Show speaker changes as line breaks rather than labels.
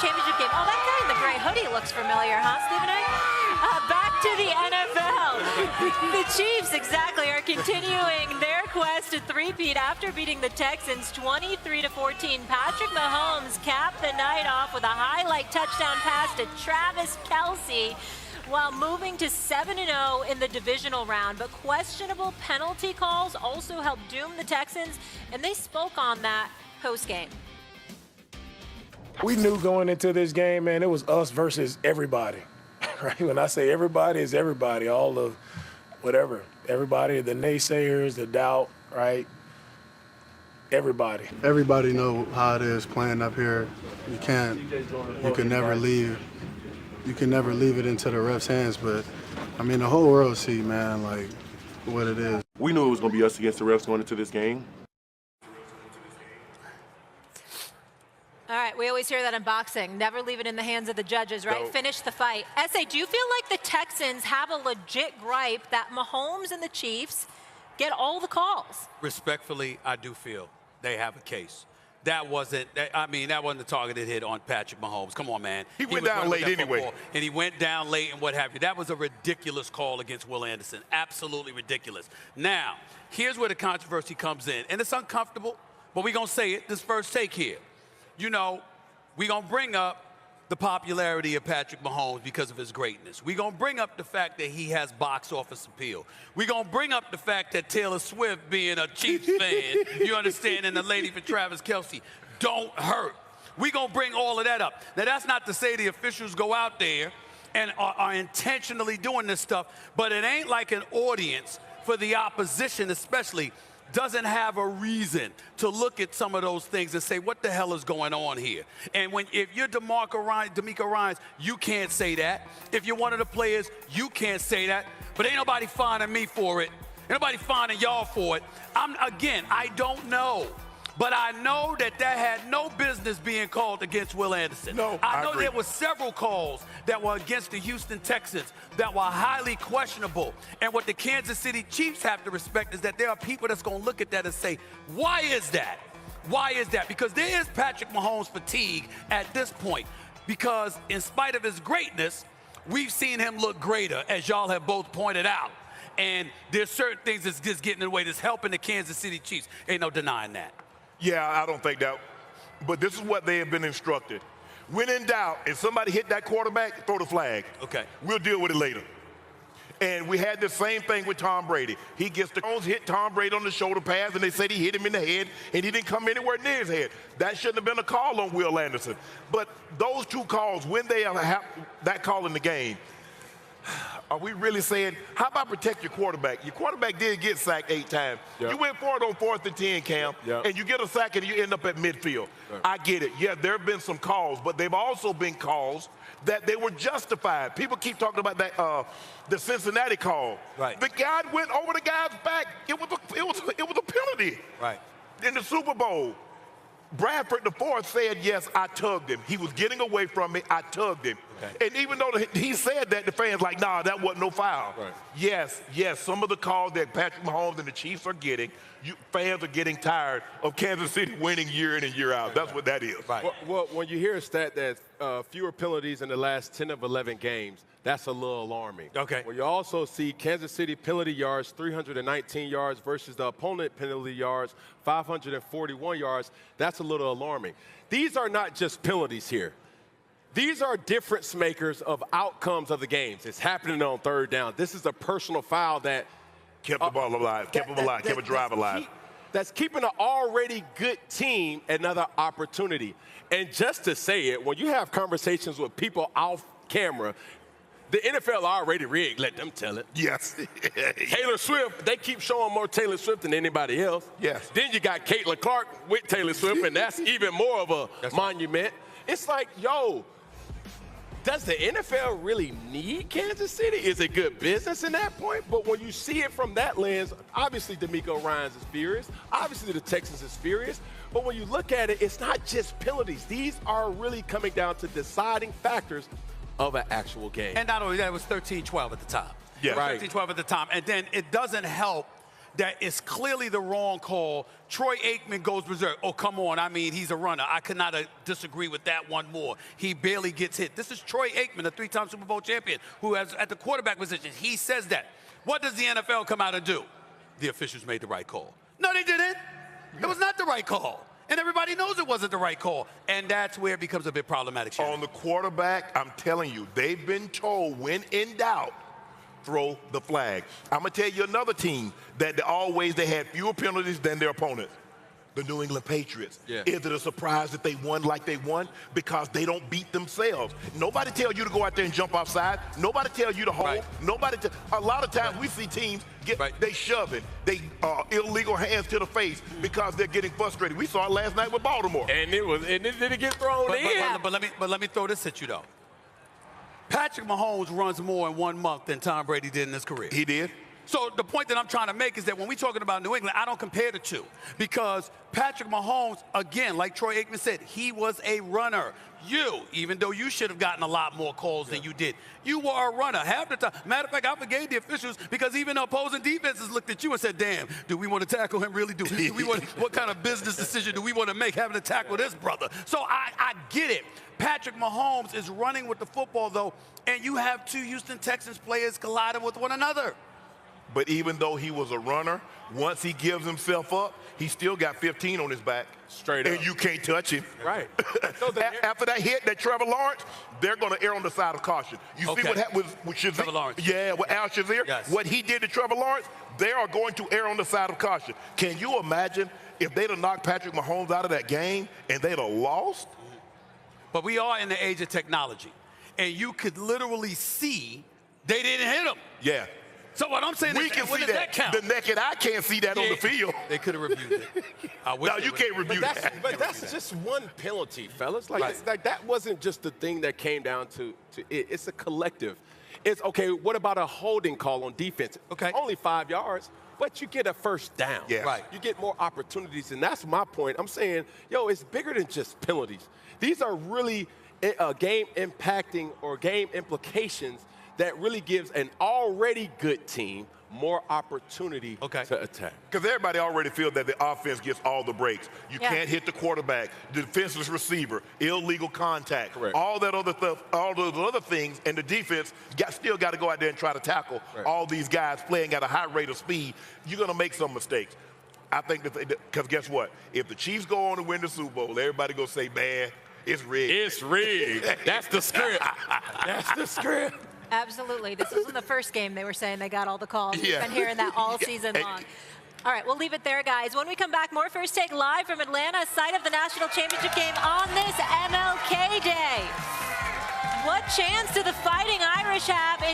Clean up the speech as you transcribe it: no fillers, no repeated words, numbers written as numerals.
championship game. Oh, that guy in the gray hoodie looks familiar, huh, Stephen A? Back to the NFL. The Chiefs, exactly, are continuing their quest to three-peat after beating the Texans 23-14. Patrick Mahomes capped the night off with a highlight touchdown pass to Travis Kelce, while moving to 7-0 in the divisional round. But questionable penalty calls also helped doom the Texans, and they spoke on that post-game.
We knew going into this game, man, it was us versus everybody. Right? When I say everybody, it's everybody, all the whatever. Everybody, the naysayers, the doubt, right? Everybody.
Everybody know how it is playing up here. You can never leave it into the refs' hands, but I mean the whole world see, man, like what it is.
We knew it was gonna be us against the refs going into this game.
All right, we always hear that in boxing. Never leave it in the hands of the judges, right?
No.
Finish the fight. S.A., do you feel like the Texans have a legit gripe that Mahomes and the Chiefs get all the calls?
Respectfully, I do feel they have a case. That wasn't the targeted hit on Patrick Mahomes. Come on, man.
He went
was
down
running with
late
that
anyway.
football, and he went down late and what have you. That was a ridiculous call against Will Anderson. Absolutely ridiculous. Now, here's where the controversy comes in. And it's uncomfortable, but we're going to say it. This first take here. You know, we're going to bring up the popularity of Patrick Mahomes because of his greatness. We're going to bring up the fact that he has box office appeal. We're going to bring up the fact that Taylor Swift, being a Chiefs fan, you understand, and the lady for Travis Kelce, don't hurt. We're going to bring all of that up. Now, that's not to say the officials go out there and are intentionally doing this stuff, but it ain't like an audience for the opposition especially doesn't have a reason to look at some of those things and say, what the hell is going on here? And if you're DeMeco Ryans, you can't say that. If you're one of the players, you can't say that. But ain't nobody finding me for it. Ain't nobody finding y'all for it. I don't know. But I know that had no business being called against Will Anderson.
No,
I
I
know
agree.
there were several calls that were against the Houston Texans that were highly questionable. And what the Kansas City Chiefs have to respect is that there are people that's going to look at that and say, why is that? Why is that? Because there is Patrick Mahomes fatigue at this point. Because in spite of his greatness, we've seen him look greater, as y'all have both pointed out. And there's certain things that's just getting in the way that's helping the Kansas City Chiefs. Ain't no denying that.
Yeah, I don't think that. But this is what they have been instructed. When in doubt, if somebody hit that quarterback, throw the flag.
Okay.
We'll deal with it later. And we had the same thing with Tom Brady. He gets the hit Tom Brady on the shoulder pass, and they said he hit him in the head, and he didn't come anywhere near his head. That shouldn't have been a call on Will Anderson. But those two calls, when they have that call in the game, are we really saying, how about protect your quarterback? Your quarterback did get sacked 8 times.
Yep.
You went for it on 4th and 10, Cam,
Yep.
and you get a sack and you end up at midfield.
Right.
I get it. Yeah, there have been some calls, but they've also been calls that they were justified. People keep talking about that, the Cincinnati call.
Right.
The guy went over the guy's back. It was a penalty.
Right.
In the Super Bowl, Bradford IV said, yes, I tugged him. He was getting away from me. I tugged him.
Okay.
And even though he said that, the fans like, nah, that wasn't no foul.
Right.
Yes, some of the calls that Patrick Mahomes and the Chiefs are getting, fans are getting tired of Kansas City winning year in and year out. That's what that is.
Right.
Well, when you hear a stat that fewer penalties in the last 10 of 11 games, that's a little alarming.
Okay.
Well, you also see Kansas City penalty yards, 319 yards versus the opponent penalty yards, 541 yards. That's a little alarming. These are not just penalties here. These are difference makers of outcomes of the games. It's happening on 3rd down. This is a personal foul that
Kept the ball alive, kept a drive alive.
That's keeping an already good team another opportunity. And just to say it, when you have conversations with people off camera, the NFL already rigged, let them tell it.
Yes.
Taylor Swift, they keep showing more Taylor Swift than anybody else.
Yes.
Then you got Caitlin Clark with Taylor Swift, and that's even more of a monument. It's like, yo, does the NFL really need Kansas City? Is it good business in that point? But when you see it from that lens, obviously DeMeco Ryans is furious. Obviously the Texans is furious. But when you look at it, it's not just penalties. These are really coming down to deciding factors of an actual game.
And not only that, it was 13-12 at the time.
Yeah.
Right.
13-12 at the time. And then it doesn't help that is clearly the wrong call. Troy Aikman goes berserk. Oh, come on. I mean, he's a runner. I could not disagree with that one more. He barely gets hit. This is Troy Aikman, a 3-time Super Bowl champion, who has at the quarterback position. He says that. What does the NFL come out and do? The officials made the right call. No, they didn't. It was not the right call. And everybody knows it wasn't the right call. And that's where it becomes a bit problematic. Shannon.
On the quarterback, I'm telling you, they've been told when in doubt, throw the flag. I'm going to tell you another team that they had fewer penalties than their opponents. The New England Patriots.
Yeah.
Is it a surprise that they won like they won? Because they don't beat themselves. Nobody tells you to go out there and jump outside. Nobody tells you to hold.
Right.
A lot of times we see teams they shove it. They illegal hands to the face because they're getting frustrated. We saw it last night with Baltimore.
And it didn't get thrown in.
But let me throw this at you, though. Patrick Mahomes runs more in 1 month than Tom Brady did in his career.
He did.
So the point that I'm trying to make is that when we're talking about New England, I don't compare the two. Because Patrick Mahomes, again, like Troy Aikman said, he was a runner. You, even though you should have gotten a lot more calls than you did, you were a runner. Half the time. Matter of fact, I forgave the officials because even the opposing defenses looked at you and said, damn, do we want to tackle him? Really? Do we want, what kind of business decision do we want to make having to tackle this brother? So I get it. Patrick Mahomes is running with the football, though, and you have two Houston Texans players colliding with one another.
But even though he was a runner, once he gives himself up, he still got 15 on his back.
Straight up.
And you can't touch him.
Right.
After that hit, that Trevor Lawrence, they're going to err on the side of caution. You see what happened with Shazier?
Trevor Lawrence.
Yeah, with Al Shazier.
Yes.
What he did to Trevor Lawrence, they are going to err on the side of caution. Can you imagine if they'd have knocked Patrick Mahomes out of that game and they'd have lost?
But we are in the age of technology. And you could literally see they didn't hit him.
Yeah.
So what I'm saying
we
is,
can
when
see
does
that.
count?
The naked eye can't see that on the field.
They could have reviewed it.
No, you can't review that.
But that's just one penalty, fellas. Like, it's like that wasn't just the thing that came down to it. It's a collective. It's okay. What about a holding call on defense?
Okay.
Only 5 yards, but you get a first down.
Yeah.
Right.
You get more opportunities, and that's my point. I'm saying, yo, it's bigger than just penalties. These are really game impacting or game implications that really gives an already good team more opportunity to attack.
Because everybody already feels that the offense gets all the breaks. You can't hit the quarterback, the defenseless receiver, illegal contact, all that other stuff, all those other things, and the defense still got to go out there and try to tackle all these guys playing at a high rate of speed. You're going to make some mistakes. I think because guess what? If the Chiefs go on to win the Super Bowl, everybody going to say, man, it's rigged.
It's rigged. That's the script. That's the script.
Absolutely. This wasn't the first game they were saying they got all the calls. We've been hearing that all season long. All right, we'll leave it there, guys. When we come back, more First Take live from Atlanta, site of the national championship game on this MLK Day. What chance do the Fighting Irish have in